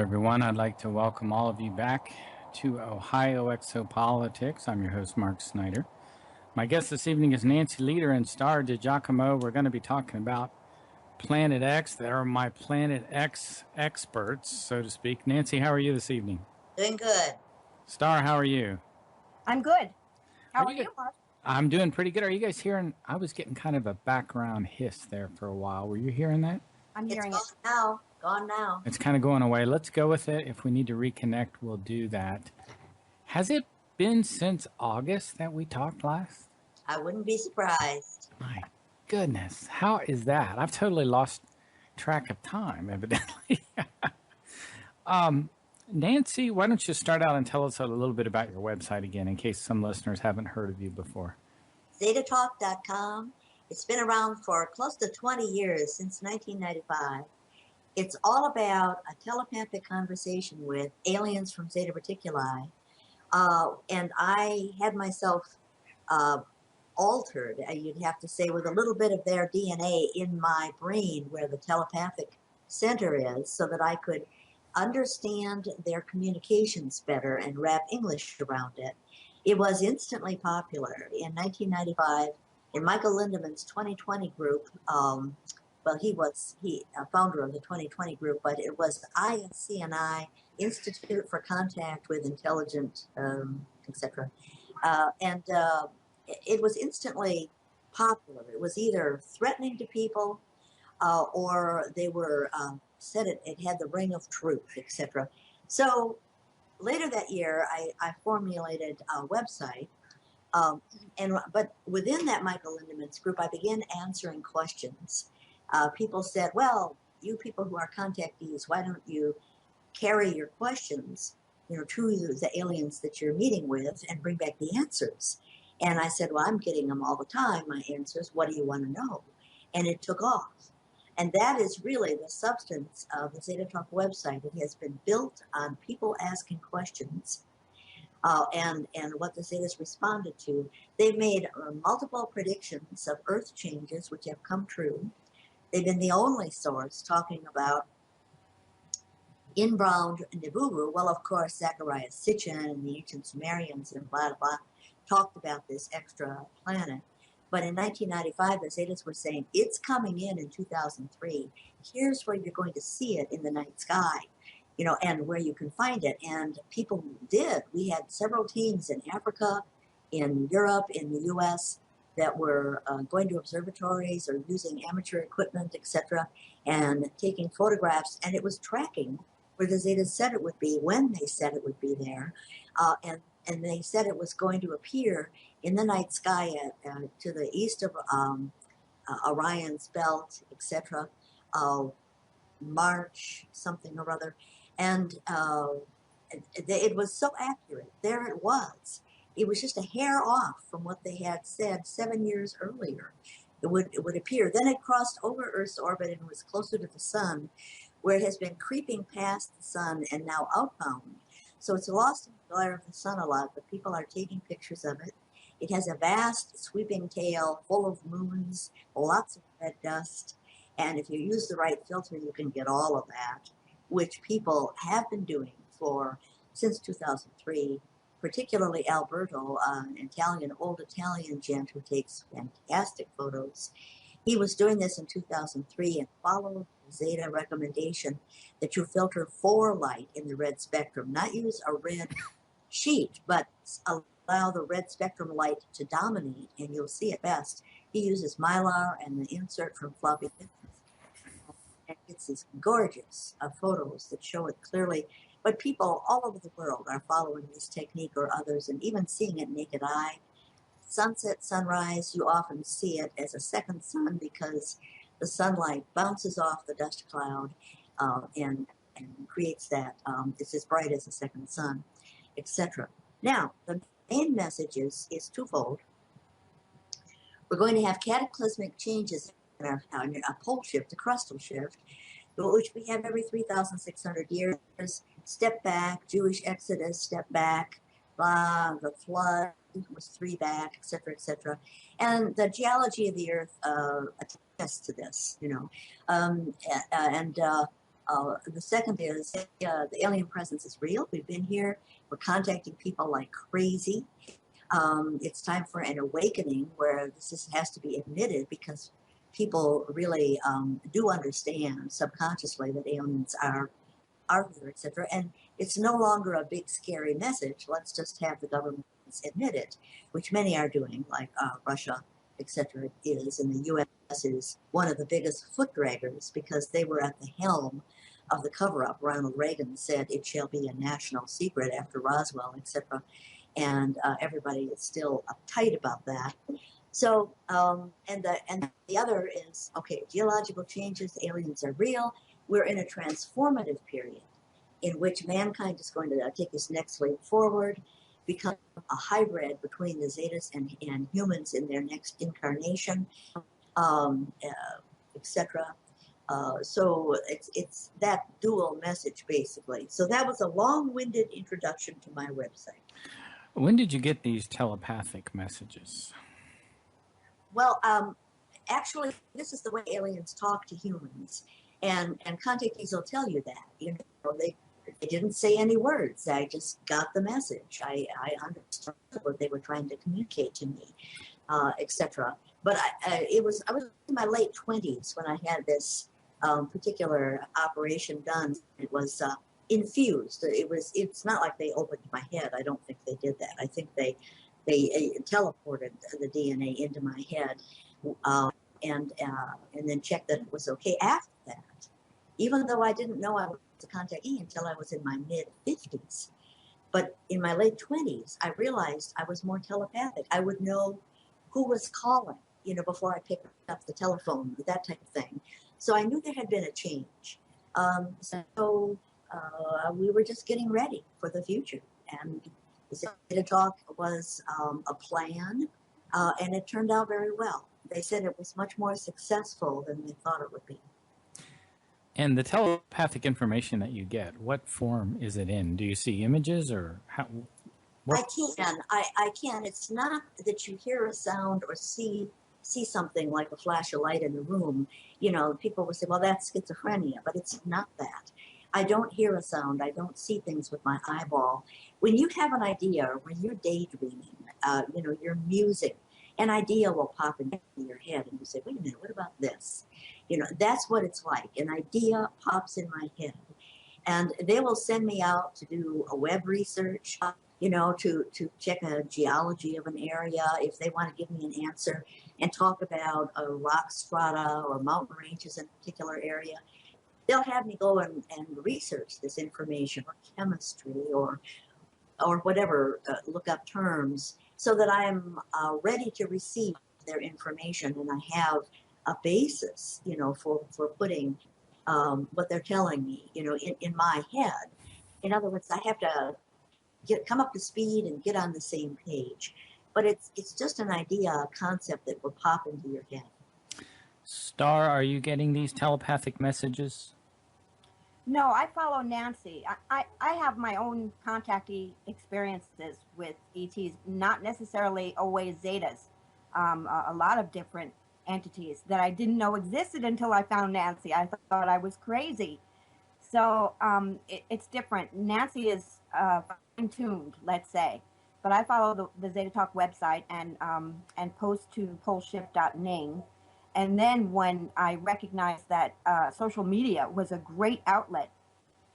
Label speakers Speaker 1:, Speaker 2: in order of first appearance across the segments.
Speaker 1: everyone. I'd like to welcome all of you back to Ohio Exopolitics. I'm your host, Mark Snyder. My guest this evening is Nancy Leader and Star DiGiacomo. We're going to be talking about planetX. They're my planetX experts, so to speak. Nancy, how are you this evening?
Speaker 2: Doing good.
Speaker 1: Star, how are you?
Speaker 3: I'm good. How are you, Mark?
Speaker 1: I'm doing pretty good. Are you guys hearing? I was getting kind of a background hiss there for a while. Were you hearing that?
Speaker 3: I'm hearing it.
Speaker 2: Gone now.
Speaker 1: It's kind of going away. Let's go with it. If we need to reconnect, we'll do that. Has it been since August that we talked last?
Speaker 2: I wouldn't be surprised.
Speaker 1: My goodness. How is that? I've totally lost track of time, evidently. Nancy, why don't you start out and tell us a little bit about your website again, in case some listeners haven't heard of you before.
Speaker 2: ZetaTalk.com. It's been around for close to 20 years, since 1995. It's all about a telepathic conversation with aliens from Zeta Reticuli. And I had myself altered, you'd have to say, with a little bit of their DNA in my brain where the telepathic center is, so that I could understand their communications better and wrap English around it. It was instantly popular. In 1995, in Michael Lindemann's 2020 group, well, he a founder of the 2020 group, but it was INCNI, Institute for Contact with Intelligent, etc. It was instantly popular. It was either threatening to people, or they were said it had the ring of truth, etc. So later that year, I formulated a website. But within that Michael Lindemann's group, I began answering questions. People said, well, you people who are contactees, why don't you carry your questions, to the aliens that you're meeting with and bring back the answers? And I said, well, I'm getting them all the time, my answers. What do you want to know? And it took off. And that is really the substance of the Zeta Talk website. It has been built on people asking questions. And what the Zetas responded to. They've made multiple predictions of Earth changes, which have come true. They've been the only source talking about inbound Nibiru. Well, of course, Zechariah Sitchin and the ancient Sumerians and blah, blah, blah talked about this extra planet. But in 1995, the Zetas were saying, it's coming in 2003. Here's where you're going to see it in the night sky. And where you can find it. And people did. We had several teams in Africa, in Europe, in the U.S. that were going to observatories or using amateur equipment, etc., and taking photographs. And it was tracking where the Zetas said it would be, when they said it would be there. And they said it was going to appear in the night sky to the east of Orion's belt, etc., March something or other. And it was so accurate. There it was. It was just a hair off from what they had said 7 years earlier. It would appear. Then it crossed over Earth's orbit and was closer to the sun, where it has been creeping past the sun and now outbound. So it's lost in the glare of the sun a lot, but people are taking pictures of it. It has a vast sweeping tail full of moons, lots of red dust. And if you use the right filter, you can get all of that, which people have been doing since 2003, particularly Alberto, an old Italian gent who takes fantastic photos. He was doing this in 2003 and followed the Zeta recommendation that you filter for light in the red spectrum, not use a red sheet, but allow the red spectrum light to dominate, and you'll see it best. He uses Mylar and the insert from floppy disks. And it's these gorgeous photos that show it clearly. But people all over the world are following this technique or others, and even seeing it naked eye. Sunset, sunrise, you often see it as a second sun because the sunlight bounces off the dust cloud and creates that. It's as bright as a second sun, etc. Now, the main message is twofold. We're going to have cataclysmic changes in our pole shift, a crustal shift, which we have every 3,600 years. Step back, Jewish Exodus, step back, the flood was 3 back, etc., etc. And the geology of the Earth attests to this, The second is the alien presence is real. We've been here. We're contacting people like crazy. It's time for an awakening where has to be admitted because people really do understand subconsciously that aliens are here, etc. And it's no longer a big scary message. Let's just have the governments admit it, which many are doing, like Russia, etc. is, and the U.S. is one of the biggest foot draggers because they were at the helm of the cover-up. Ronald Reagan said it shall be a national secret after Roswell, etc. And everybody is still uptight about that. So, and the other is, okay, geological changes, aliens are real. We're in a transformative period in which mankind is going to take this next leap forward, become a hybrid between the Zetas and humans in their next incarnation, etc. So it's that dual message, basically. So that was a long-winded introduction to my website.
Speaker 1: When did you get these telepathic messages?
Speaker 2: Well, actually, this is the way aliens talk to humans, and contactees will tell you that. You know, they didn't say any words. I just got the message. I understood what they were trying to communicate to me, etc. But I was in my late 20s when I had this particular operation done. It was infused. It's not like they opened my head. I don't think they did that. I think they teleported the DNA into my head, and then checked that it was okay after that. Even though I didn't know I was a contactee until I was in my mid-50s. But in my late 20s, I realized I was more telepathic. I would know who was calling, you know, before I picked up the telephone, that type of thing. So I knew there had been a change. So we were just getting ready for the future. And the Zeta Talk was a plan, and it turned out very well. They said it was much more successful than they thought it would be.
Speaker 1: And the telepathic information that you get, what form is it in? Do you see images or how?
Speaker 2: I can. It's not that you hear a sound or see something like a flash of light in the room. You know, people will say, well, that's schizophrenia, but it's not that. I don't hear a sound. I don't see things with my eyeball. When you have an idea, or when you're daydreaming, you know, you're musing, an idea will pop into your head and you say, wait a minute, what about this? You know, that's what it's like. An idea pops in my head. And they will send me out to do a web research, you know, to check a geology of an area if they want to give me an answer and talk about a rock strata or mountain ranges in a particular area. They'll have me go and research this information or chemistry or whatever, look up terms so that I am ready to receive their information and I have a basis, you know, for putting what they're telling me, you know, in my head. In other words, I have to come up to speed and get on the same page. But it's just an idea, a concept that will pop into your head.
Speaker 1: Star, are you getting these telepathic messages?
Speaker 3: No, I follow Nancy. I have my own contactee experiences with ETs, not necessarily always Zetas. A lot of different entities that I didn't know existed until I found Nancy. I thought I was crazy. So it's different. Nancy is fine-tuned, let's say. But I follow the Zeta Talk website and post to poleshift.ning. And then when I recognized that social media was a great outlet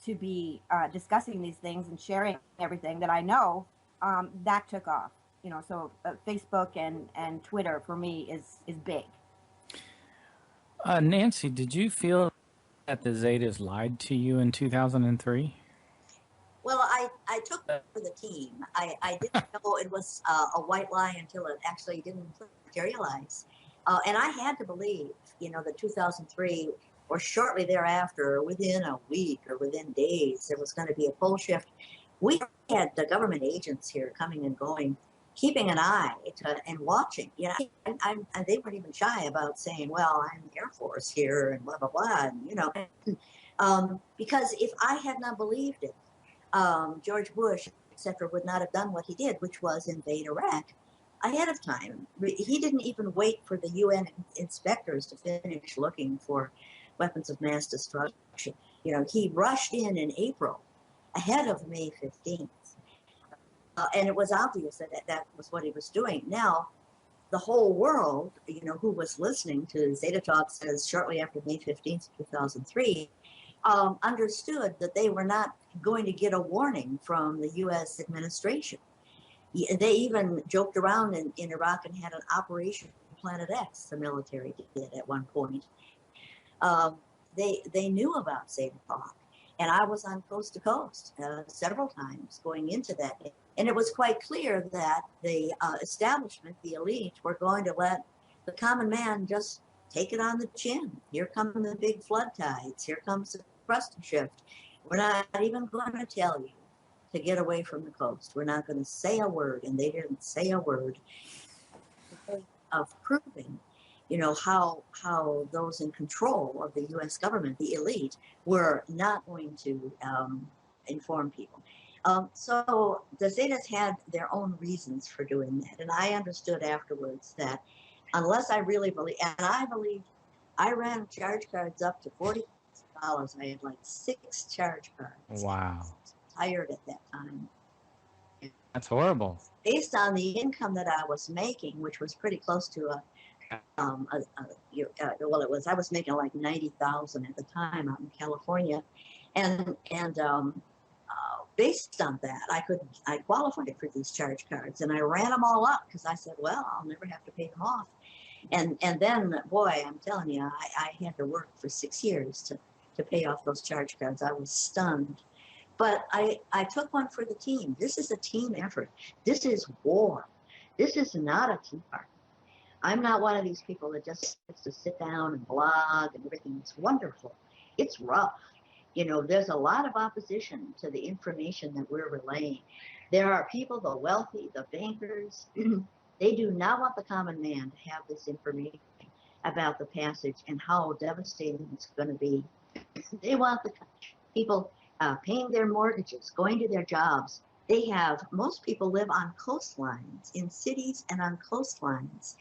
Speaker 3: to be discussing these things and sharing everything that I know, that took off. You know, so Facebook and Twitter for me is big.
Speaker 1: Nancy, did you feel that the Zetas lied to you in 2003?
Speaker 2: Well, I took for the team. I didn't know it was a white lie until it actually didn't materialize. And I had to believe, you know, that 2003 or shortly thereafter, within a week or within days, there was going to be a pole shift. We had the government agents here coming and going, keeping an eye and watching. You know, and they weren't even shy about saying, well, I'm Air Force here and blah, blah, blah. And, you know, because if I had not believed it, George Bush, etc., would not have done what he did, which was invade Iraq ahead of time. He didn't even wait for the UN inspectors to finish looking for weapons of mass destruction. You know, he rushed in April ahead of May 15th. And it was obvious that that was what he was doing. Now, the whole world, you know, who was listening to Zeta Talk says shortly after May 15th, 2003, understood that they were not going to get a warning from the U.S. administration. They even joked around in Iraq and had an Operation planetX, the military did at one point. They knew about Zeta Talk, and I was on coast to coast several times going into that day. And it was quite clear that the establishment, the elite, were going to let the common man just take it on the chin. Here come the big flood tides. Here comes the crust shift. We're not even going to tell you to get away from the coast. We're not going to say a word. And they didn't say a word of proving, you know, how those in control of the U.S. government, the elite, were not going to inform people. So the Zetas had their own reasons for doing that. And I understood afterwards that unless I really believe, and I believed, I ran charge cards up to $40. I had like 6 charge cards.
Speaker 1: Wow.
Speaker 2: I was tired at that time.
Speaker 1: That's horrible.
Speaker 2: Based on the income that I was making, which was pretty close to well, it was, I was making like 90,000 at the time out in California. And based on that, I qualified for these charge cards, and I ran them all up because I said, well, I'll never have to pay them off. And then, boy, I'm telling you, I had to work for 6 years to pay off those charge cards. I was stunned. But I took one for the team. This is a team effort. This is war. This is not a tea party. I'm not one of these people that just gets to sit down and blog and everything. It's wonderful. It's rough. You know, there's a lot of opposition to the information that we're relaying. There are people, the wealthy, the bankers, they do not want the common man to have this information about the passage and how devastating it's going to be. They want the people paying their mortgages, going to their jobs. Most people live on coastlines, in cities and on coastlines.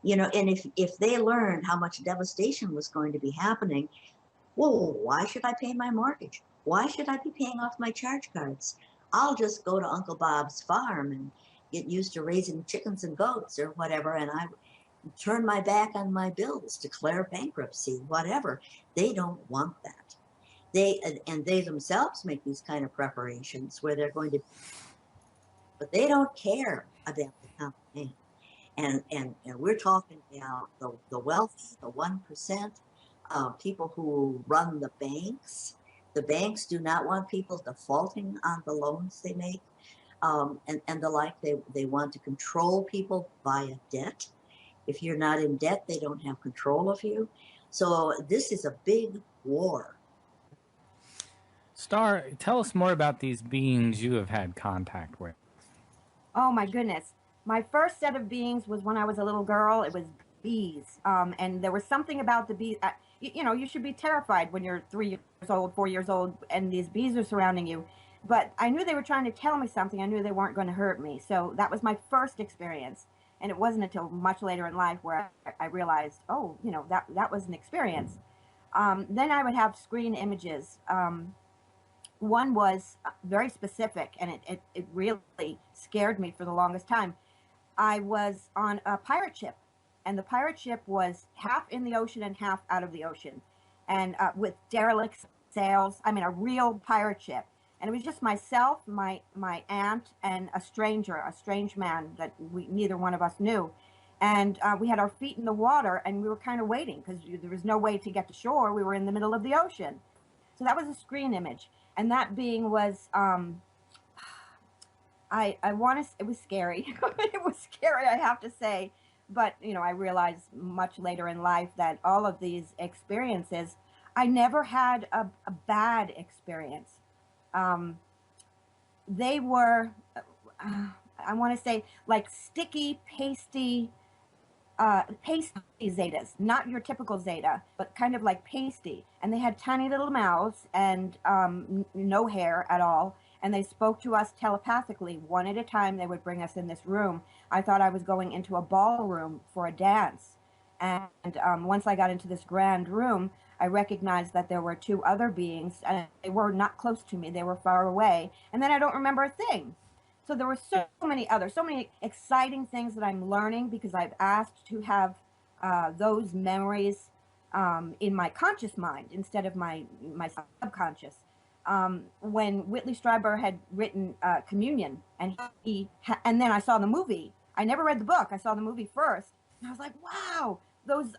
Speaker 2: You know, and if they learned how much devastation was going to be happening, whoa, why should I pay my mortgage? Why should I be paying off my charge cards? I'll just go to Uncle Bob's farm and get used to raising chickens and goats or whatever, and I turn my back on my bills, declare bankruptcy, whatever. They don't want that. They themselves make these kind of preparations where they're going to, but they don't care about the common man. And we're talking about the wealthy, the 1%, people who run the banks. The banks do not want people defaulting on the loans they make, and the like. They want to control people via debt. If you're not in debt, they don't have control of you. So this is a big war.
Speaker 1: Star, tell us more about these beings you have had contact with.
Speaker 3: Oh my goodness. My first set of beings was when I was a little girl. It was bees. And there was something about the bees. You know, you should be terrified when you're 3 years old, 4 years old, and these bees are surrounding you. But I knew they were trying to tell me something. I knew they weren't going to hurt me. So that was my first experience. And it wasn't until much later in life where I realized, oh, you know, that was an experience. Then I would have screen images. One was very specific, and it really scared me for the longest time. I was on a pirate ship, and the pirate ship was half in the ocean and half out of the ocean, and with derelict sails. I mean, a real pirate ship. And it was just myself, my aunt, and a strange man that neither one of us knew. And we had our feet in the water, and we were kind of waiting because there was no way to get to shore. We were in the middle of the ocean. So that was a screen image. And that being was, it was scary. It was scary, I have to say. But, you know, I realized much later in life that all of these experiences, I never had a bad experience. They were, I want to say, like sticky, pasty zetas, not your typical zeta, but kind of like pasty. And they had tiny little mouths and no hair at all. And they spoke to us telepathically. One at a time, they would bring us in this room. I thought I was going into a ballroom for a dance. And once I got into this grand room, I recognized that there were two other beings, and they were not close to me. They were far away. And then I don't remember a thing. So there were so many exciting things that I'm learning because I've asked to have those memories in my conscious mind instead of my subconscious. When Whitley Strieber had written Communion, and then I saw the movie. I never read the book. I saw the movie first, and I was like, wow, those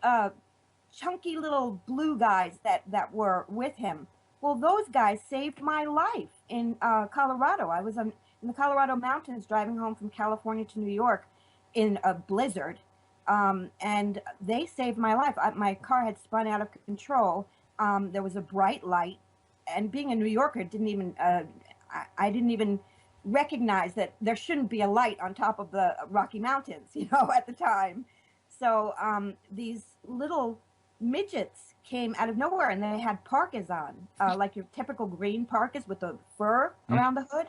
Speaker 3: chunky little blue guys that were with him. Well, those guys saved my life in Colorado. I was in the Colorado mountains driving home from California to New York in a blizzard, and they saved my life. My car had spun out of control. There was a bright light, and being a New Yorker, didn't even I didn't even recognize that there shouldn't be a light on top of the Rocky Mountains, at the time. So these little midgets came out of nowhere, and they had parkas on, like your typical green parkas with the fur around the hood.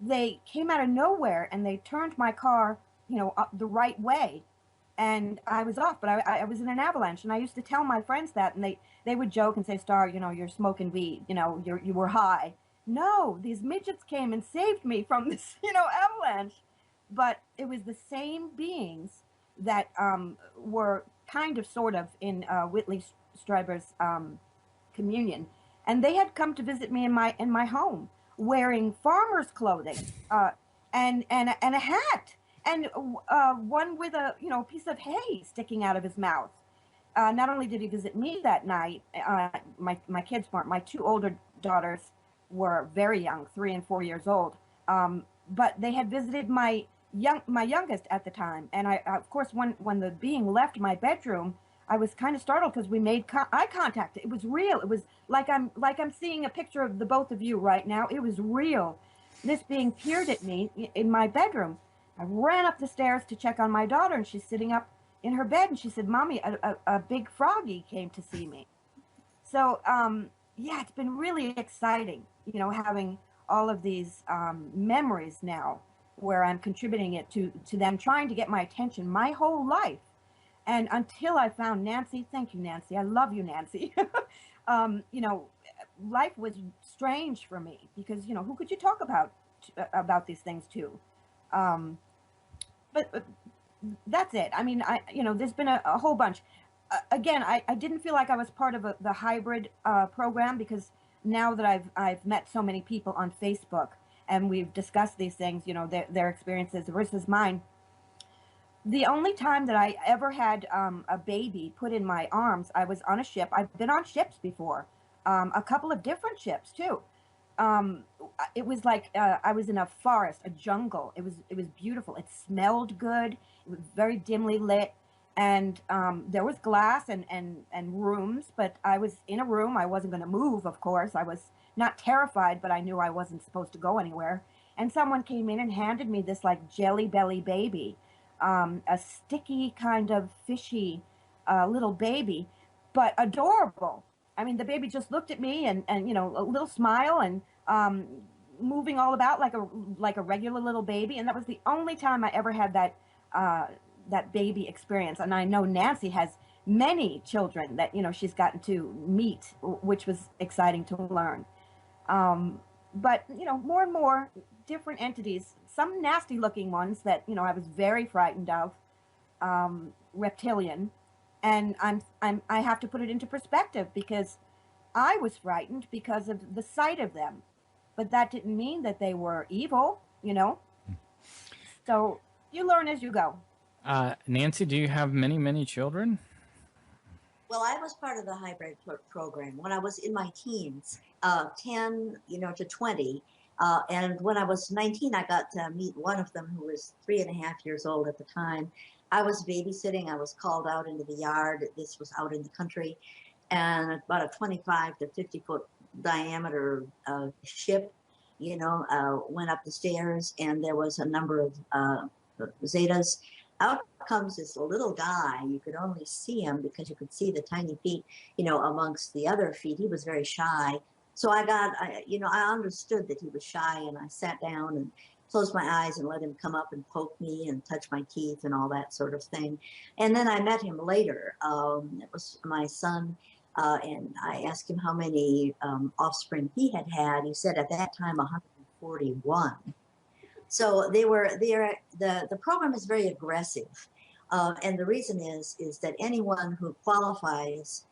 Speaker 3: They came out of nowhere, and they turned my car, up the right way, and I was off. But I was in an avalanche, and I used to tell my friends that, and they would joke and say, "Star, you're smoking weed, you were high." No, these midgets came and saved me from this, avalanche. But it was the same beings that were kind of, sort of, in Whitley Strieber's Communion, and they had come to visit me in my home, wearing farmer's clothing, and a hat, and one with a piece of hay sticking out of his mouth. Not only did he visit me that night, my kids weren't. My two older daughters were very young, 3 and 4 years old, but they had visited my youngest at the time. And I, of course, when the being left my bedroom, I was kind of startled because we made eye contact. It was real. It was like I'm seeing a picture of the both of you right now. It was real. This being peered at me in my bedroom. I ran up the stairs to check on my daughter, and she's sitting up in her bed, and she said, "Mommy, a big froggy came to see me." So yeah, it's been really exciting, having all of these memories now, where I'm contributing it to them, trying to get my attention my whole life. And until I found Nancy, thank you, Nancy. I love you, Nancy. Life was strange for me because, who could you talk about these things to? But that's it. I mean, there's been a whole bunch. Again, I didn't feel like I was part of the hybrid program because now that I've met so many people on Facebook, and we've discussed these things, their experiences versus mine. The only time that I ever had a baby put in my arms, I was on a ship. I've been on ships before, a couple of different ships too. It was like I was in a forest, a jungle. It was beautiful. It smelled good. It was very dimly lit, and there was glass and rooms. But I was in a room. I wasn't going to move, of course. I was not terrified, but I knew I wasn't supposed to go anywhere. And someone came in and handed me this like jelly belly baby, a sticky kind of fishy little baby, but adorable. I mean, the baby just looked at me and a little smile and moving all about like a regular little baby. And that was the only time I ever had that baby experience. And I know Nancy has many children that she's gotten to meet, which was exciting to learn. But more and more different entities, some nasty looking ones that I was very frightened of, reptilian, and I have to put it into perspective because I was frightened because of the sight of them, but that didn't mean that they were evil, So you learn as you go.
Speaker 1: Nancy, do you have many children?
Speaker 2: Well, I was part of the hybrid program when I was in my teens, 10, to 20. And when I was 19, I got to meet one of them who was 3.5 years old at the time. I was babysitting. I was called out into the yard. This was out in the country. And about a 25 to 50 foot diameter ship, went up the stairs, and there was a number of Zetas. Out comes this little guy. You could only see him because you could see the tiny feet, amongst the other feet. He was very shy. So I understood that he was shy, and I sat down and closed my eyes and let him come up and poke me and touch my teeth and all that sort of thing. And then I met him later. It was my son And I asked him how many offspring he had had. He said at that time 141. So the program is very aggressive, and the reason is that anyone who qualifies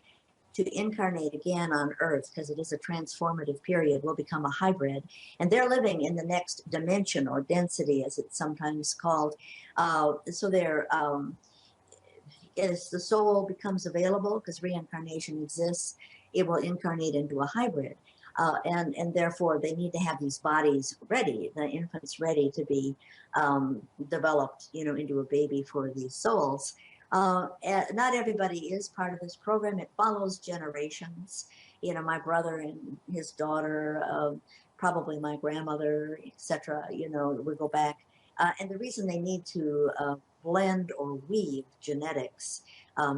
Speaker 2: to incarnate again on Earth, because it is a transformative period, will become a hybrid, and they're living in the next dimension or density, as it's sometimes called. So they're as the soul becomes available, because reincarnation exists, it will incarnate into a hybrid. And therefore they need to have these bodies ready, the infants ready to be developed, into a baby for these souls. Not everybody is part of this program. It follows generations. My brother and his daughter, probably my grandmother, etc. We go back. And the reason they need to blend or weave genetics,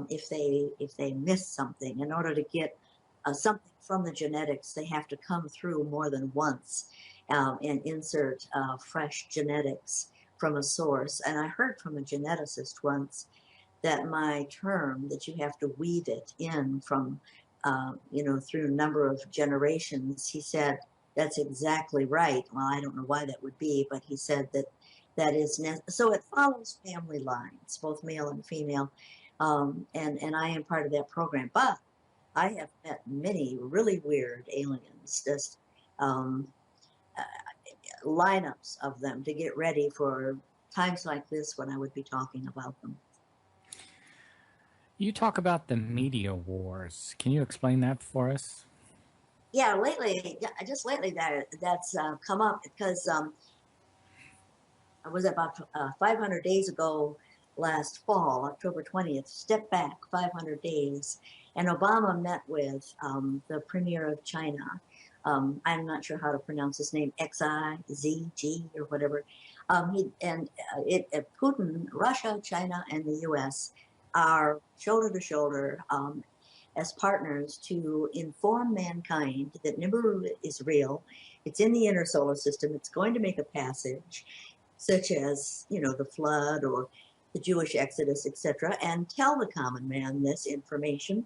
Speaker 2: if they miss something, in order to get something from the genetics, they have to come through more than once and insert fresh genetics from a source. And I heard from a geneticist once that my term, that you have to weave it in from, through a number of generations, he said, that's exactly right. Well, I don't know why that would be, but he said that is so it follows family lines, both male and female, and I am part of that program. But I have met many really weird aliens, just um, uh, lineups of them to get ready for times like this when I would be talking about them.
Speaker 1: You talk about the media wars. Can you explain that for us?
Speaker 2: Yeah, just lately that's come up because I was about 500 days ago last fall, October 20th, step back 500 days, and Obama met with the premier of China. I'm not sure how to pronounce his name, XIZG or whatever. Putin, Russia, China, and the U.S. are shoulder to shoulder as partners to inform mankind that Nibiru is real. It's in the inner solar system. It's going to make a passage, such as, the flood or the Jewish Exodus, etc., and tell the common man this information.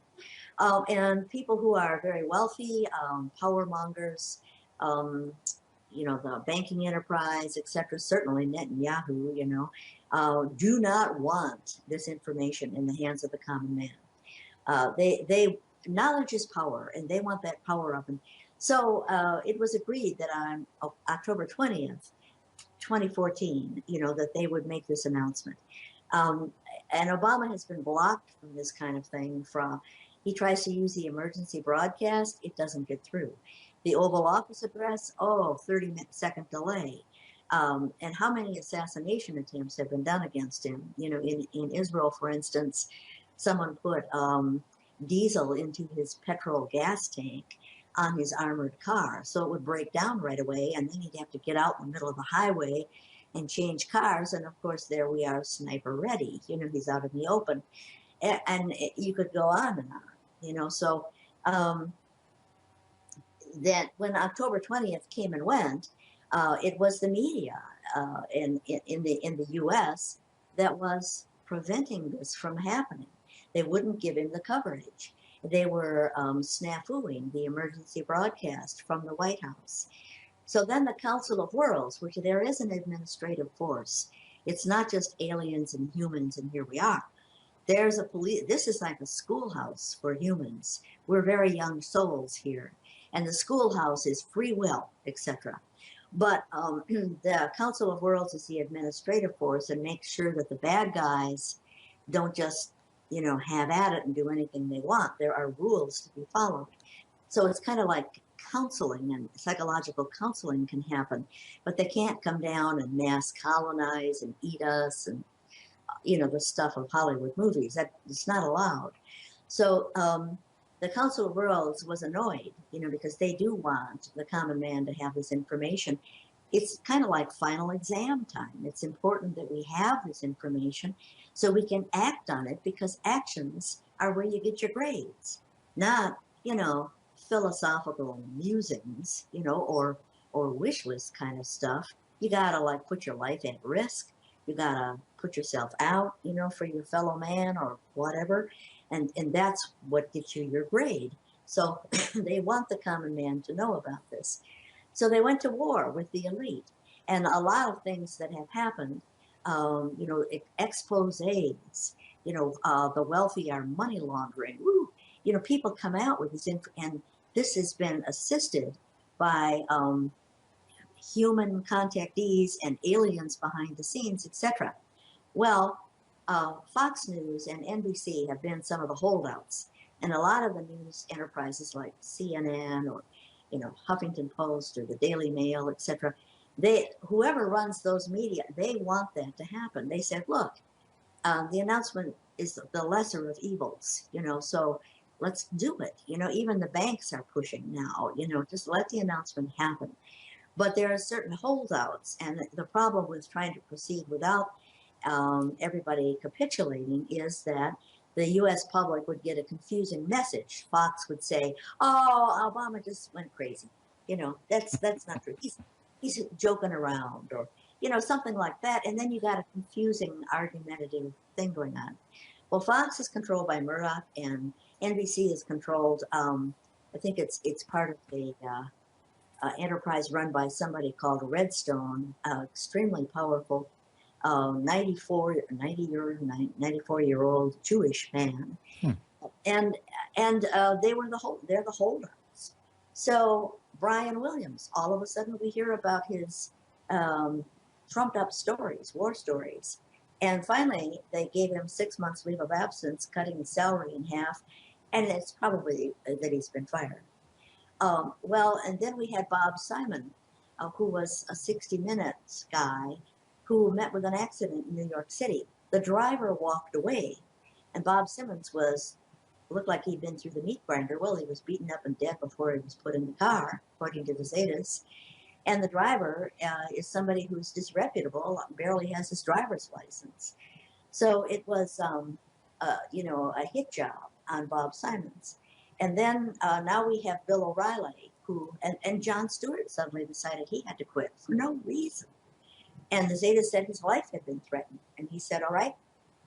Speaker 2: And people who are very wealthy, power mongers, the banking enterprise, etc., certainly Netanyahu, do not want this information in the hands of the common man. They knowledge is power, and they want that power up. And so it was agreed that on October 20th, 2014, that they would make this announcement. And Obama has been blocked from this kind of thing. He tries to use the emergency broadcast, it doesn't get through. The Oval Office address, 30-second delay. And how many assassination attempts have been done against him? In Israel, for instance, someone put diesel into his petrol gas tank on his armored car, so it would break down right away, and then he'd have to get out in the middle of the highway and change cars. And of course, there we are, sniper ready. He's out in the open, and you could go on and on. So that when October 20th came and went, it was the media in the U.S. that was preventing this from happening. They wouldn't give him the coverage. They were snafuing the emergency broadcast from the White House. So then the Council of Worlds, which there is an administrative force, it's not just aliens and humans, and here we are. There's a police. This is like a schoolhouse for humans. We're very young souls here, and the schoolhouse is free will, etc. But the Council of Worlds is the administrative force and makes sure that the bad guys don't just, have at it and do anything they want. There are rules to be followed. So it's kind of like counseling, and psychological counseling can happen, but they can't come down and mass colonize and eat us and, the stuff of Hollywood movies. That it's not allowed. So the Council of Worlds was annoyed, because they do want the common man to have this information. It's kind of like final exam time. It's important that we have this information so we can act on it, because actions are where you get your grades, not, philosophical musings, or wish list kind of stuff. You gotta put your life at risk. You gotta put yourself out, for your fellow man or whatever. and that's what gets you your grade. So they want the common man to know about this. So they went to war with the elite, and a lot of things that have happened, exposés, the wealthy are money laundering. Woo! People come out with this, and this has been assisted by human contactees and aliens behind the scenes, etc. Well, Fox News and NBC have been some of the holdouts, and a lot of the news enterprises like CNN or Huffington Post or the Daily Mail, etc. Whoever runs those media, they want that to happen. They said, look, the announcement is the lesser of evils, so let's do it. Even the banks are pushing now, just let the announcement happen. But there are certain holdouts, and the problem with trying to proceed without everybody capitulating is that the U.S. public would get a confusing message. Fox would say, "Oh, Obama just went crazy." That's not true. He's joking around, or something like that. And then you got a confusing, argumentative thing going on. Well, Fox is controlled by Murdoch, and NBC is controlled. I think it's part of the enterprise run by somebody called Redstone, extremely powerful 94-year-old Jewish man. And they're the holdouts. So Brian Williams, all of a sudden we hear about his trumped up stories, war stories. And finally, they gave him 6 months leave of absence, cutting his salary in half. And it's probably that he's been fired. And then we had Bob Simon, who was a 60 Minutes guy who met with an accident in New York City. The driver walked away, and Bob Simmons looked like he'd been through the meat grinder. Well, he was beaten up and dead before he was put in the car, according to the Zetas. And the driver is somebody who's disreputable, barely has his driver's license. So it was, a hit job on Bob Simon's. And then now we have Bill O'Reilly, and Jon Stewart suddenly decided he had to quit for no reason. And the Zeta said his life had been threatened. And he said, all right,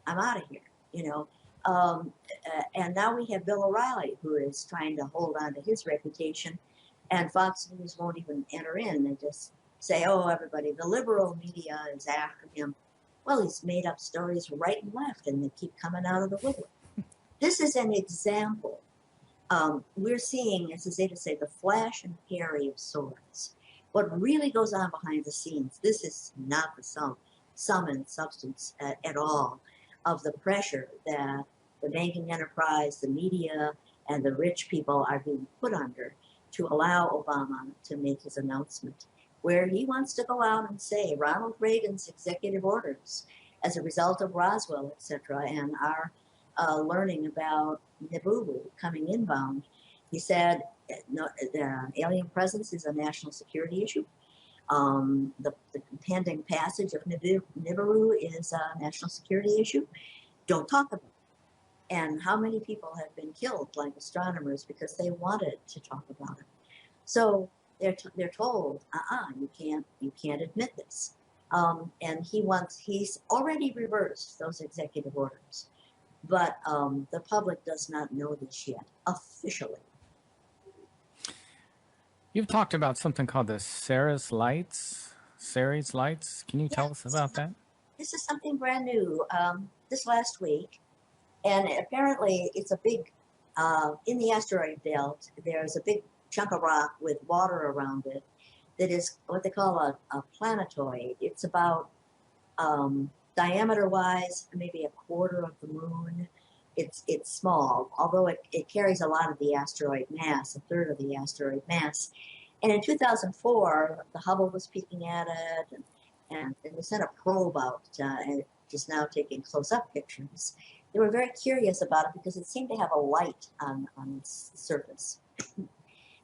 Speaker 2: I'm out of here, and now we have Bill O'Reilly, who is trying to hold on to his reputation. And Fox News won't even enter in. They just say, oh, everybody, the liberal media is after him. Well, he's made up stories right and left, and they keep coming out of the woodwork. This is an example. We're seeing, as the Zetas say, the flash and parry of swords. What really goes on behind the scenes, this is not the sum and substance at all of the pressure that the banking enterprise, the media, and the rich people are being put under to allow Obama to make his announcement, where he wants to go out and say Ronald Reagan's executive orders as a result of Roswell, etc., and our learning about Nibiru coming inbound. He said the alien presence is a national security issue. The pending passage of Nibiru is a national security issue. Don't talk about it. And how many people have been killed, like astronomers, because they wanted to talk about it? So they're told, you can't admit this. And he's already reversed those executive orders. But the public does not know this yet, officially.
Speaker 1: You've talked about something called the Ceres Lights. Ceres Lights. Can you tell us about that?
Speaker 2: This is something brand new. This last week, and apparently it's a big, in the asteroid belt, there's a big chunk of rock with water around it that is what they call a planetoid. It's about, diameter-wise, maybe a quarter of the moon. It's small, although it carries a lot of the asteroid mass, a third of the asteroid mass. And in 2004, the Hubble was peeking at it, and they sent a probe out, and just now taking close-up pictures. They were very curious about it because it seemed to have a light on its surface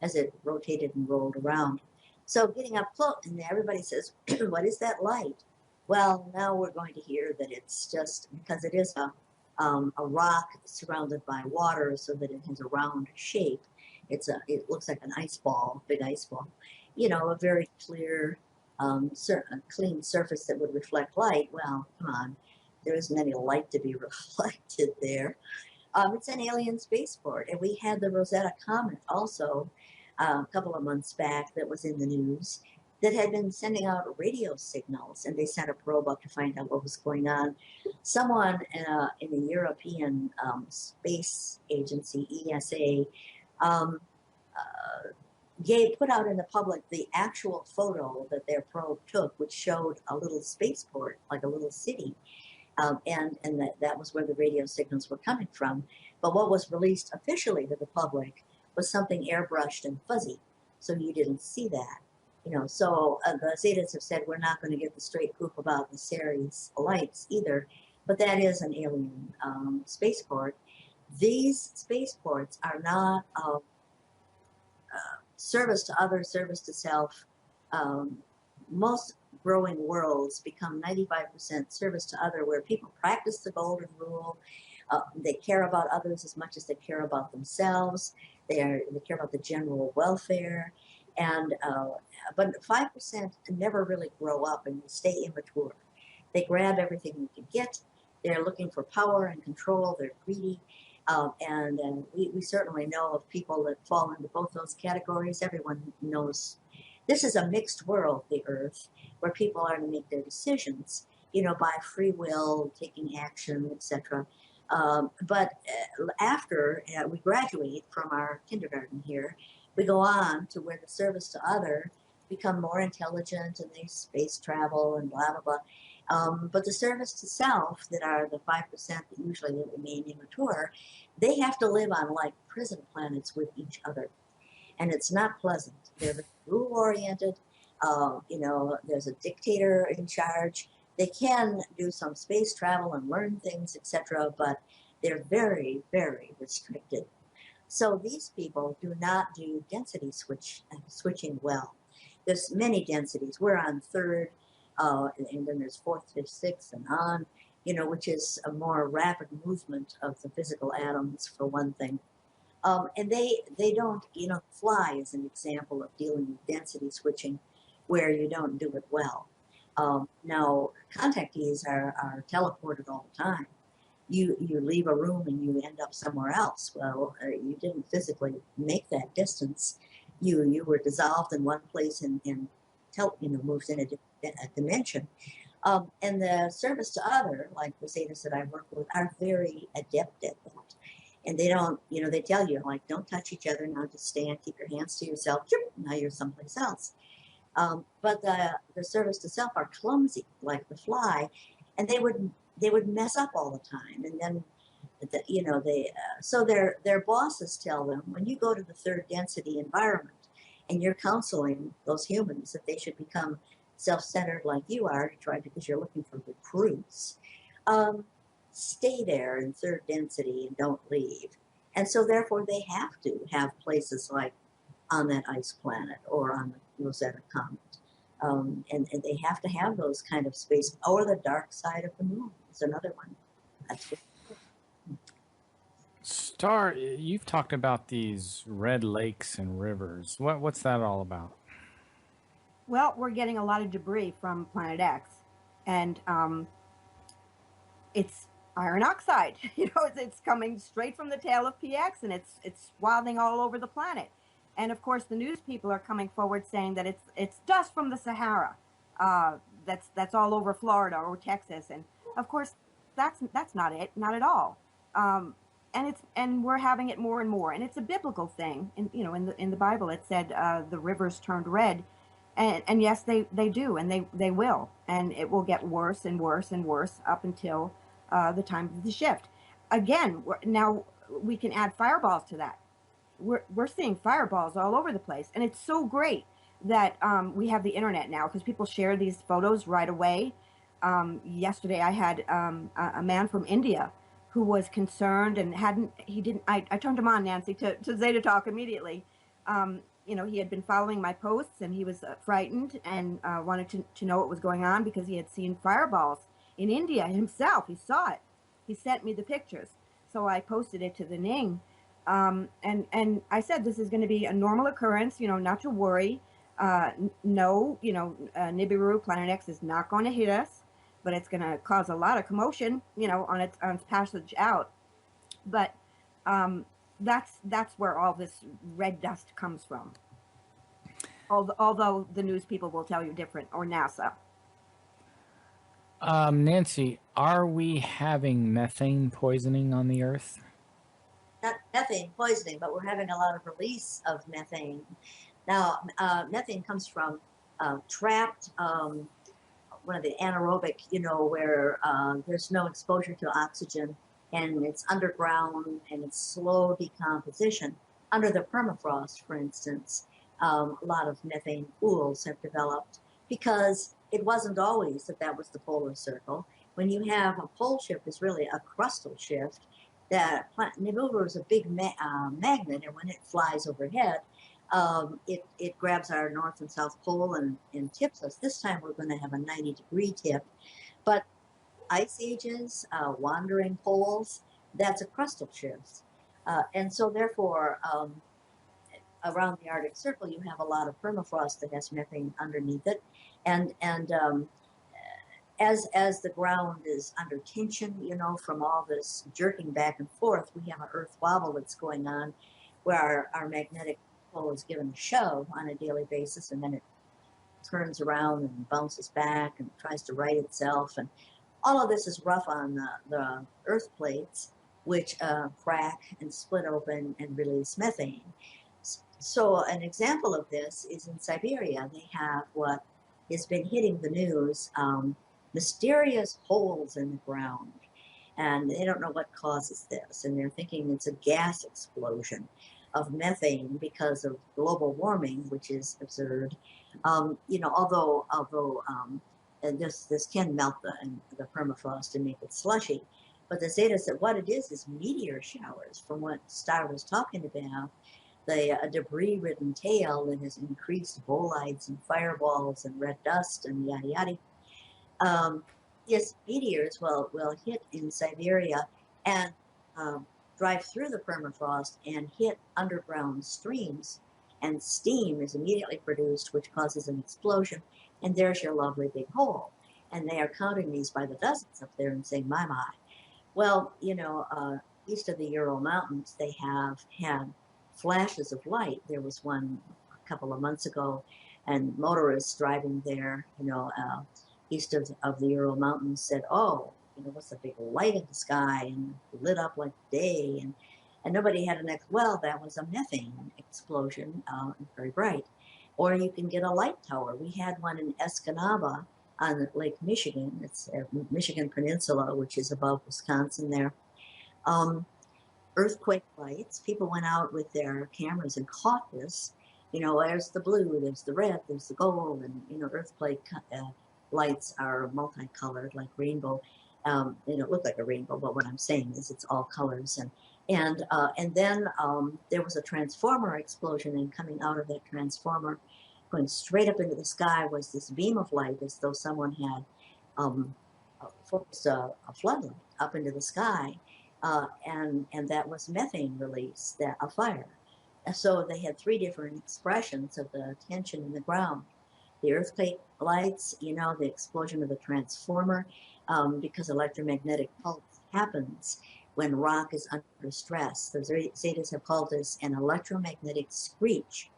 Speaker 2: as it rotated and rolled around. So getting up close, and everybody says, what is that light? Well, now we're going to hear that it's just because it is a rock surrounded by water so that it has a round shape. It looks like an ice ball, big ice ball. A very clear, clean surface that would reflect light. Well, come on, there isn't any light to be reflected there. It's an alien spaceport, and we had the Rosetta Comet also a couple of months back that was in the news that had been sending out radio signals, and they sent a probe up to find out what was going on. Someone in the European Space Agency, ESA, um, put out in the public the actual photo that their probe took, which showed a little spaceport, like a little city, and that was where the radio signals were coming from. But what was released officially to the public was something airbrushed and fuzzy, so you didn't see that. So the Zetas have said we're not going to get the straight proof about the Ceres lights either, but that is an alien spaceport. These spaceports are not service to others, service to self. Most growing worlds become 95% service to other, where people practice the golden rule. They care about others as much as they care about themselves. They care about the general welfare. And but 5% never really grow up and stay immature. They grab everything they can get. They're looking for power and control. They're greedy. And we certainly know of people that fall into both those categories. Everyone knows this is a mixed world, the Earth, where people are to make their decisions, by free will, taking action, etc. But after we graduate from our kindergarten here, we go on to where the service to other become more intelligent, and they space travel and blah, blah, blah. But the service to self, that are the 5% that usually remain immature, they have to live on like prison planets with each other. And it's not pleasant. They're rule-oriented. There's a dictator in charge. They can do some space travel and learn things, etc., but they're very, very restricted. So these people do not do density switching well. There's many densities. We're on third, and then there's fourth, fifth, sixth, and on, which is a more rapid movement of the physical atoms, for one thing. And they don't, fly is an example of dealing with density switching where you don't do it well. Now, contactees are teleported all the time. You leave a room and you end up somewhere else. Well, you didn't physically make that distance. You were dissolved in one place and moved in a dimension. And the service to other, like the Zetas that I work with, are very adept at that. And they don't, they tell you, like, don't touch each other, now just stand, keep your hands to yourself, now you're someplace else. But the service to self are clumsy, like the fly, and they would mess up all the time. And then, so their bosses tell them, when you go to the third density environment and you're counseling those humans that they should become self-centered like you are, because you're looking for recruits, stay there in third density and don't leave. And so therefore they have to have places like on that ice planet or on the Rosetta Comet. And they have to have those kind of space, or the dark side of the moon is another one. That's what.
Speaker 1: Star, you've talked about these red lakes and rivers. What's that all about?
Speaker 3: Well, we're getting a lot of debris from planetX, and it's iron oxide. It's coming straight from the tail of PX, and it's swathing all over the planet. And of course, the news people are coming forward saying that it's dust from the Sahara. That's all over Florida or Texas, and of course, that's not it, not at all. And we're having it more and more, and it's a biblical thing. And in the Bible, it said the rivers turned red, and yes, they do, and they will, and it will get worse and worse and worse up until the time of the shift. Again, now we can add fireballs to that. We're seeing fireballs all over the place, and it's so great that we have the internet now, because people share these photos right away. Yesterday, I had a man from India who was concerned and I turned him on, Nancy, to Zeta Talk immediately. He had been following my posts, and he was frightened and wanted to know what was going on, because he had seen fireballs in India himself. He saw it. He sent me the pictures. So I posted it to the Ning. And I said, this is going to be a normal occurrence, not to worry. No, Nibiru, planetX is not going to hit us, but it's going to cause a lot of commotion, on its passage out. But That's where all this red dust comes from. Although the news people will tell you different, or NASA.
Speaker 1: Nancy, are we having methane poisoning on the Earth?
Speaker 2: Not methane poisoning, but we're having a lot of release of methane. Now, methane comes from trapped, one of the anaerobic, where there's no exposure to oxygen and it's underground and it's slow decomposition. Under the permafrost, for instance, a lot of methane pools have developed because it wasn't always that was the polar circle. When you have a pole shift, it's really a crustal shift. That Nibiru is a big magnet, and when it flies overhead, it grabs our north and south pole and tips us. This time we're going to have a 90-degree tip, but ice ages, wandering poles, that's a crustal shift. And so therefore, around the Arctic Circle, you have a lot of permafrost that has methane underneath it. And as the ground is under tension, from all this jerking back and forth, we have an earth wobble that's going on where our magnetic pole is given a shove on a daily basis, and then it turns around and bounces back and tries to right itself. And all of this is rough on the earth plates, which crack and split open and release methane. So an example of this is in Siberia. They have what has been hitting the news, mysterious holes in the ground. And they don't know what causes this. And they're thinking it's a gas explosion of methane because of global warming, which is absurd. Although this can melt the permafrost and make it slushy. But the Zeta said what it is meteor showers, from what Starr was talking about, the debris ridden tail that has increased bolides and fireballs and red dust and yada yada. Yes, meteors will hit in Siberia and drive through the permafrost and hit underground streams, and steam is immediately produced, which causes an explosion, and there's your lovely big hole. And they are counting these by the dozens up there and saying, my. Well, east of the Ural Mountains, they have had flashes of light. There was one a couple of months ago, and motorists driving there, east of the Ural Mountains said, oh, what's the big light in the sky and lit up like day, and nobody had well, that was a methane explosion, very bright. Or you can get a light tower. We had one in Escanaba on Lake Michigan. It's Michigan Peninsula, which is above Wisconsin there. Earthquake lights. People went out with their cameras and caught this. There's the blue, there's the red, there's the gold, and earthquake lights are multicolored like rainbow. They don't look like a rainbow, but what I'm saying is it's all colors. And then there was a transformer explosion, and coming out of that transformer, going straight up into the sky, was this beam of light, as though someone had focused a floodlight up into the sky, and that was methane release, a fire. And so they had three different expressions of the tension in the ground. The earthquake lights, the explosion of the transformer, because electromagnetic pulse happens when rock is under stress. The Zetas have called this an electromagnetic screech.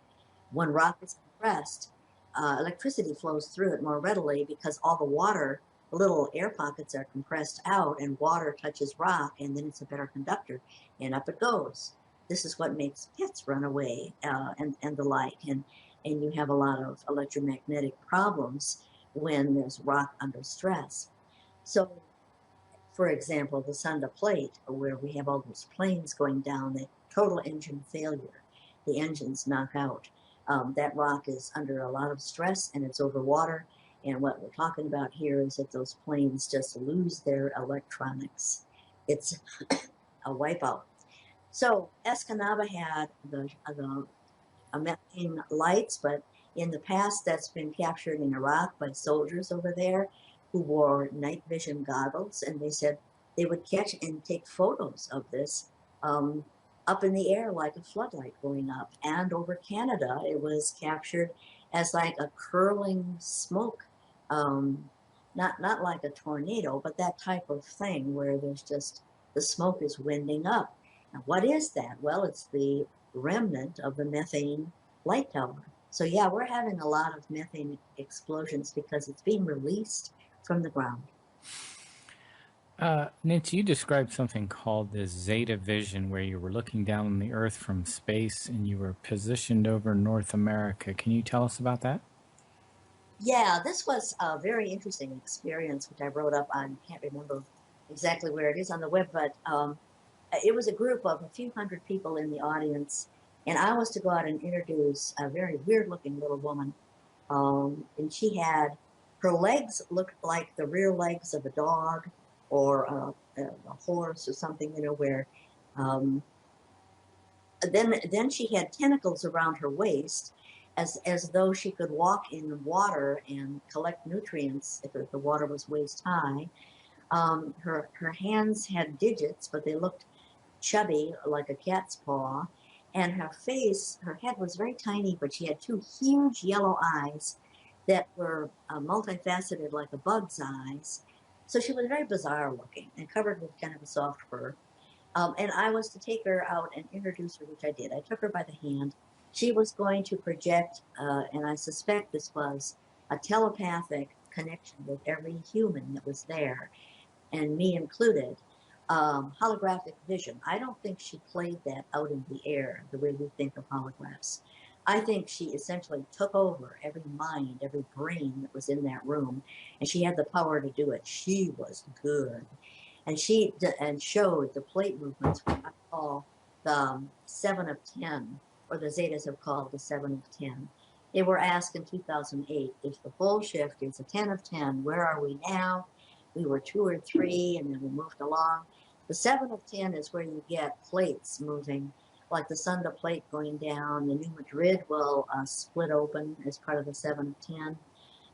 Speaker 2: When rock is compressed, electricity flows through it more readily because all the water, the little air pockets, are compressed out, and water touches rock, and then it's a better conductor, and up it goes. This is what makes pets run away, and the like, and you have a lot of electromagnetic problems when there's rock under stress. So, for example, the Sunda Plate, where we have all those planes going down, the total engine failure, the engines knock out. That rock is under a lot of stress, and it's over water. And what we're talking about here is that those planes just lose their electronics. It's a wipeout. So Escanaba had the methane lights, but in the past that's been captured in Iraq by soldiers over there who wore night vision goggles, and they said they would catch and take photos of this up in the air like a floodlight going up. And over Canada, it was captured as like a curling smoke, not like a tornado, but that type of thing where there's just the smoke is winding up. Now, what is that? Well, it's the remnant of the methane light tower. So yeah, we're having a lot of methane explosions because it's being released from the ground.
Speaker 1: Nancy, you described something called the Zeta Vision, where you were looking down on the Earth from space and you were positioned over North America. Can you tell us about that?
Speaker 2: Yeah, this was a very interesting experience, which I wrote up on, can't remember exactly where it is on the web, but it was a group of a few hundred people in the audience, and I was to go out and introduce a very weird-looking little woman. And she had, her legs looked like the rear legs of a dog or a horse or something, you know, where then she had tentacles around her waist as though she could walk in water and collect nutrients if the water was waist high. Her hands had digits, but they looked chubby like a cat's paw. And her face, her head was very tiny, but she had two huge yellow eyes that were multifaceted like a bug's eyes. So she was very bizarre looking and covered with kind of a soft fur. And I was to take her out and introduce her, which I did. I took her by the hand. She was going to project, and I suspect this was a telepathic connection with every human that was there, and me included, holographic vision. I don't think she played that out in the air the way we think of holographs. I think she essentially took over every mind, every brain that was in that room, and she had the power to do it. She was good. And she showed the plate movements, what I call the 7 of 10, or the Zetas have called the 7 of 10. They were asked in 2008, if the pole shift is a 10 of 10, where are we now? We were 2 or 3, and then we moved along. The 7 of 10 is where you get plates moving, like the Sunda plate going down. The New Madrid will split open as part of the 7 of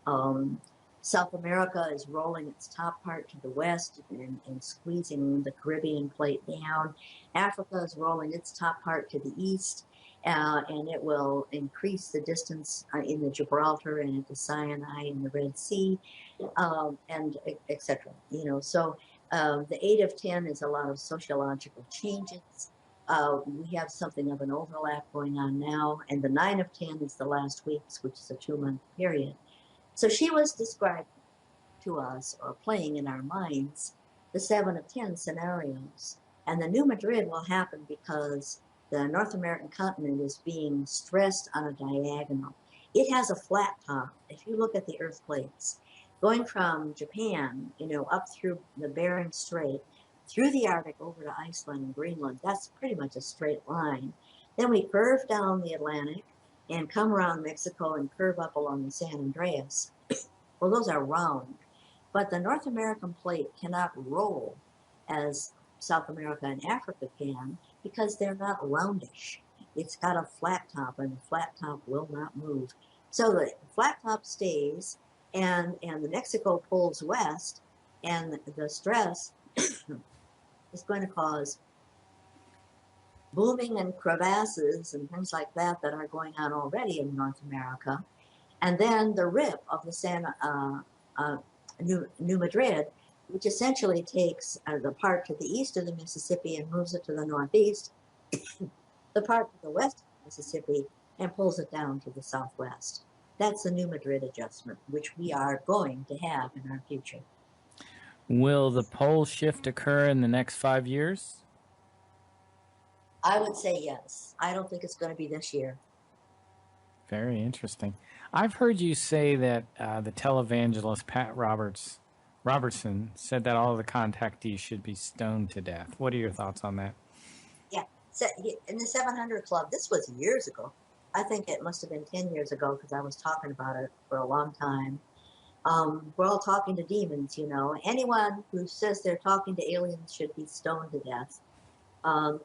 Speaker 2: 10. South America is rolling its top part to the west and squeezing the Caribbean plate down. Africa is rolling its top part to the east, and it will increase the distance in the Gibraltar and into Sinai and the Red Sea, and etc. You know, so the 8 of 10 is a lot of sociological changes. We have something of an overlap going on now, and the 9 of 10 is the last weeks, which is a 2-month period. So she was describing to us, or playing in our minds, the 7 of 10 scenarios. And the New Madrid will happen because the North American continent is being stressed on a diagonal. It has a flat top. If you look at the earth plates, going from Japan, you know, up through the Bering Strait, through the Arctic over to Iceland and Greenland, that's pretty much a straight line. Then we curve down the Atlantic and come around Mexico and curve up along the San Andreas. Well, those are round, but the North American plate cannot roll as South America and Africa can because they're not roundish. It's got a flat top, and the flat top will not move. So the flat top stays, and the Mexico pulls west, and the stress is going to cause booming and crevasses and things like that that are going on already in North America. And then the rip of the New Madrid, which essentially takes the part to the east of the Mississippi and moves it to the northeast, the part to the west of the Mississippi, and pulls it down to the southwest. That's the New Madrid adjustment, which we are going to have in our future.
Speaker 1: Will the pole shift occur in the next 5 years?
Speaker 2: I would say yes. I don't think it's going to be this year.
Speaker 1: Very interesting. I've heard you say that the televangelist Pat Robertson said that all of the contactees should be stoned to death. What are your thoughts on that?
Speaker 2: Yeah. So in the 700 Club, this was years ago. I think it must have been 10 years ago because I was talking about it for a long time. We're all talking to demons, you know. Anyone who says they're talking to aliens should be stoned to death.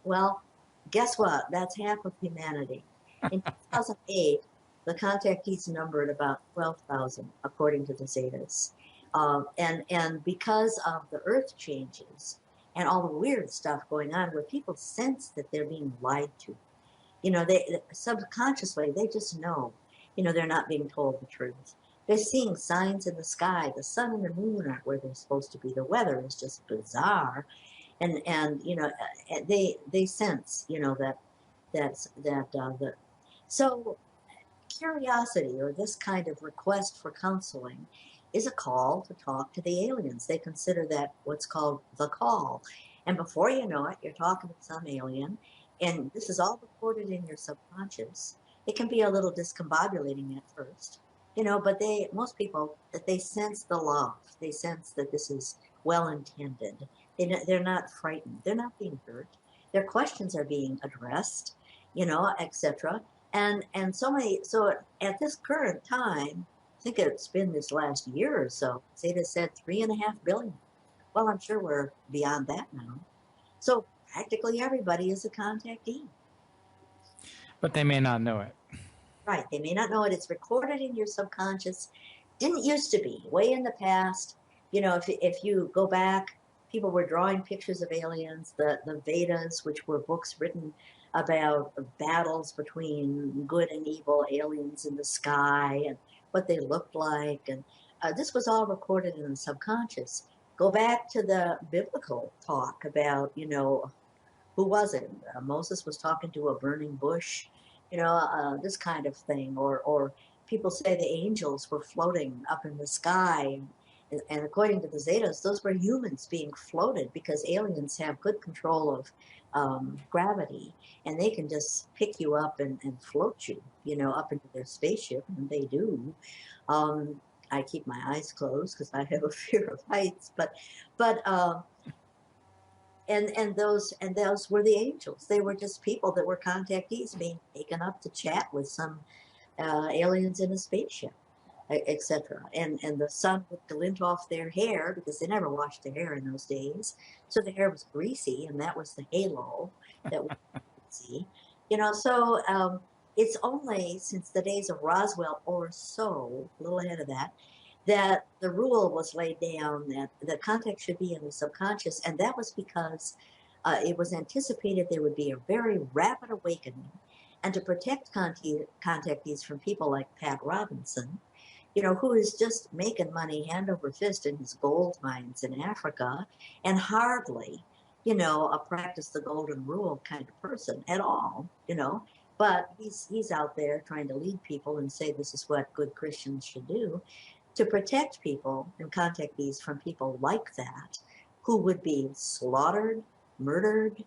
Speaker 2: Well, guess what? That's half of humanity. In 2008, the contactees numbered about 12,000, according to the Zetas. And because of the Earth changes and all the weird stuff going on where people sense that they're being lied to, you know, they subconsciously, they just know, you know, they're not being told the truth. They're seeing signs in the sky. The sun and the moon aren't where they're supposed to be. The weather is just bizarre. and they sense, that so curiosity, or this kind of request for counseling, is a call to talk to the aliens. They consider that what's called the call. And before you know it, you're talking to some alien, and this is all recorded in your subconscious. It can be a little discombobulating at first, but most people, that they sense the love. They sense that this is well intended. They're not frightened. They're not being hurt. Their questions are being addressed, etc. And so at this current time, I think it's been this last year or so, Zeta said 3.5 billion. Well, I'm sure we're beyond that now. So practically everybody is a contactee.
Speaker 1: But they may not know it.
Speaker 2: Right. They may not know it. It's recorded in your subconscious. Didn't used to be. Way in the past, if you go back, people were drawing pictures of aliens. The Vedas, which were books written about battles between good and evil aliens in the sky and what they looked like. And this was all recorded in the subconscious. Go back to the biblical talk about, who was it? Moses was talking to a burning bush, this kind of thing. Or people say the angels were floating up in the sky. And according to the Zetas, those were humans being floated, because aliens have good control of gravity, and they can just pick you up and float you, up into their spaceship, and they do. I keep my eyes closed because I have a fear of heights, but and those were the angels. They were just people that were contactees being taken up to chat with some aliens in a spaceship, etc. And the sun would glint off their hair, because they never washed their hair in those days, so the hair was greasy, and that was the halo that we could see. So it's only since the days of Roswell or so, a little ahead of that, that the rule was laid down that the contact should be in the subconscious, and that was because it was anticipated there would be a very rapid awakening, and to protect contactees from people like Pat Robinson, who is just making money hand over fist in his gold mines in Africa, and hardly, a practice the golden rule kind of person at all, but he's out there trying to lead people and say this is what good Christians should do, to protect people and contactees from people like that, who would be slaughtered, murdered,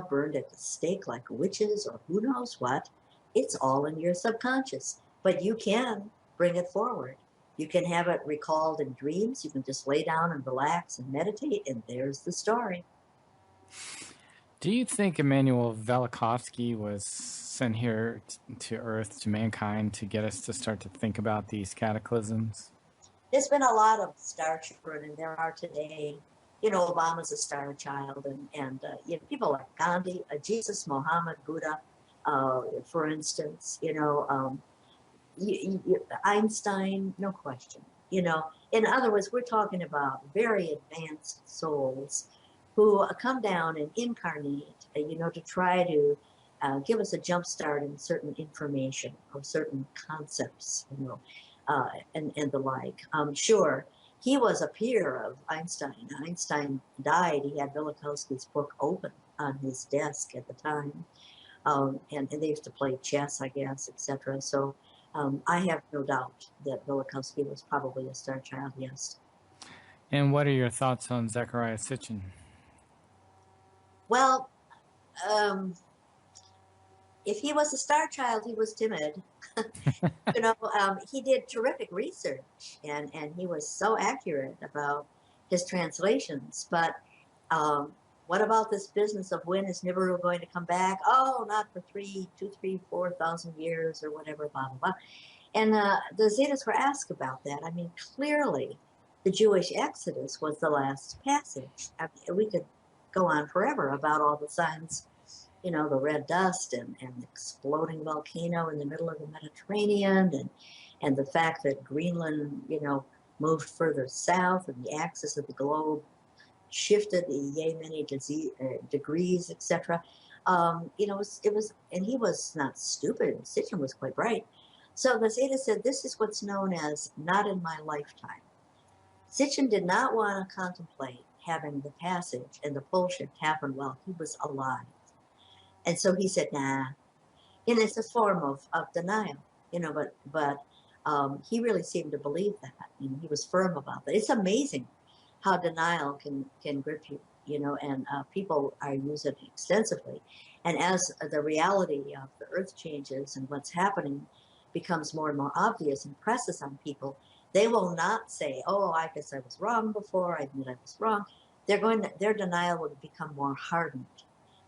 Speaker 2: burned at the stake like witches or who knows what. It's all in your subconscious, but you can bring it forward. You can have it recalled in dreams. You can just lay down and relax and meditate, and there's the story.
Speaker 1: Do you think Emmanuel Velikovsky was sent here to Earth, to mankind, to get us to start to think about these cataclysms?
Speaker 2: There's been a lot of star children, and there are today. Obama's a star child, and people like Gandhi, Jesus, Muhammad, Buddha, for instance, Einstein, no question. In other words, we're talking about very advanced souls who come down and incarnate, to try to give us a jump start in certain information or certain concepts, and the like. Sure, he was a peer of Einstein. Einstein died. He had Velikovsky's book open on his desk at the time, and they used to play chess, I guess, etc. So I have no doubt that Velikovsky was probably a star child, yes.
Speaker 1: And what are your thoughts on Zecharia Sitchin?
Speaker 2: Well, if he was a star child, he was timid. He did terrific research, and he was so accurate about his translations. But what about this business of when is Nibiru going to come back? Oh, not for 4,000 years or whatever, blah, blah, blah. And the Zetas were asked about that. I mean, clearly, the Jewish Exodus was the last passage. I mean, we could go on forever about all the signs, the red dust and the exploding volcano in the middle of the Mediterranean, and the fact that Greenland, moved further south, and the axis of the globe shifted yay many degrees, etc. It was, and he was not stupid. Sitchin was quite bright. So the Zeta said, this is what's known as not in my lifetime. Sitchin did not want to contemplate having the passage and the pole shift happen while he was alive. And so he said, nah. And it's a form of denial, but he really seemed to believe that, and he was firm about that. It's amazing how denial can grip you, and people are use it extensively. And as the reality of the earth changes and what's happening becomes more and more obvious and presses on people, they will not say, oh, I guess I was wrong before, I admit I was wrong. Their denial will become more hardened.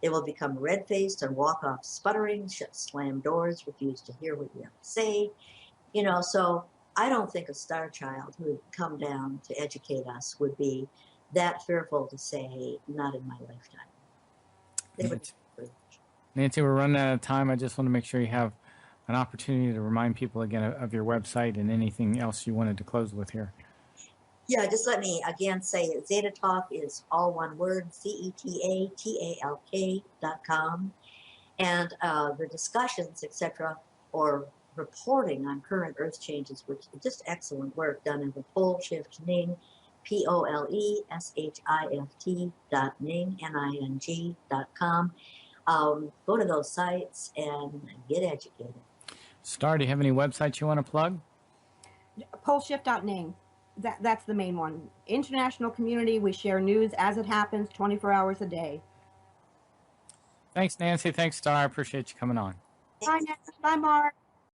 Speaker 2: They will become red-faced and walk off sputtering, slam doors, refuse to hear what you have to say. So I don't think a star child who would come down to educate us would be that fearful to say, not in my lifetime. They would.
Speaker 1: Nancy, we're running out of time. I just want to make sure you have an opportunity to remind people again of your website and anything else you wanted to close with here.
Speaker 2: Yeah, just let me again say Zeta Talk is all one word, CETATALK.com. And the discussions, etc., or reporting on current Earth changes, which is just excellent work done in the Pole Shift Ning, POLESHIFT.ning, NING.com. Go to those sites and get educated.
Speaker 1: Star, do you have any websites you want to plug?
Speaker 3: Poleshift.ning. That's the main one. International community. We share news as it happens 24 hours a day.
Speaker 1: Thanks, Nancy. Thanks, Star. I appreciate you coming on.
Speaker 3: Bye, Nancy. Bye, Mark.